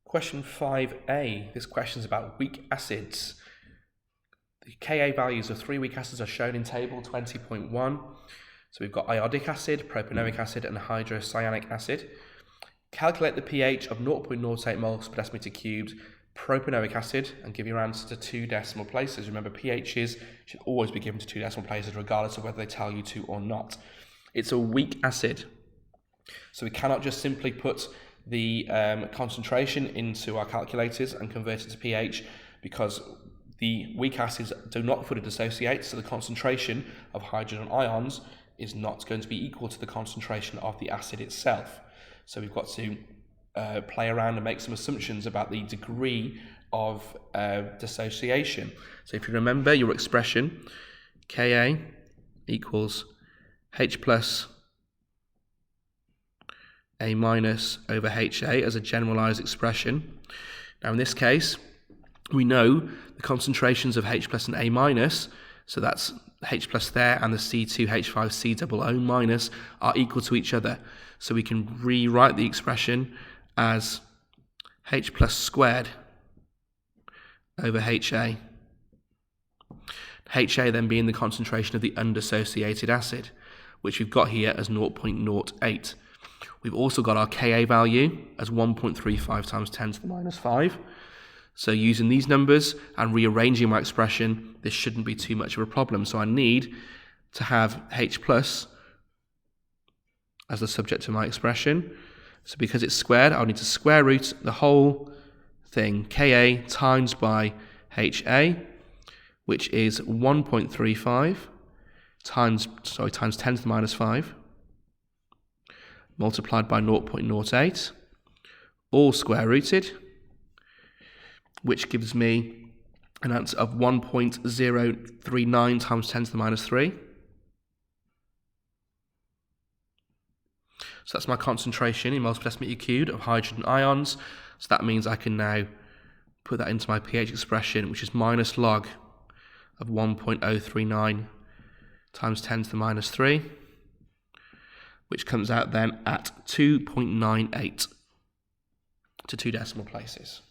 Question 5a. This question is about weak acids. The Ka values of 3 weak acids are shown in table 20.1. So we've got iodic acid, propanoic acid, and hydrocyanic acid. Calculate the pH of 0.08 moles per decimeter cubed propanoic acid and give your answer to 2 decimal places. Remember, pHs should always be given to 2 decimal places regardless of whether they tell you to or not. It's a weak acid, so we cannot just simply put the concentration into our calculators and convert it to pH, because the weak acids do not fully dissociate, so the concentration of hydrogen ions is not going to be equal to the concentration of the acid itself. So we've got to play around and make some assumptions about the degree of dissociation. So if you remember your expression, Ka equals H plus A minus over HA as a generalized expression. Now in this case, we know the concentrations of H plus and A minus, so that's H plus there and the C2H5C double O minus are equal to each other. So we can rewrite the expression as H plus squared over HA. HA then being the concentration of the undissociated acid, which we've got here as 0.08. We've also got our Ka value as 1.35 times 10 to the minus 5. So using these numbers and rearranging my expression, this shouldn't be too much of a problem. So I need to have H plus as the subject of my expression. So because it's squared, I'll need to square root the whole thing, Ka times by HA, which is 1.35 times 10 to the minus 5, multiplied by 0.08, all square rooted, which gives me an answer of 1.039 times 10 to the minus 3. So that's my concentration in moles per decimeter cubed of hydrogen ions. So that means I can now put that into my pH expression, which is minus log of 1.039 times 10 to the minus 3, which comes out then at 2.98 to 2 decimal places.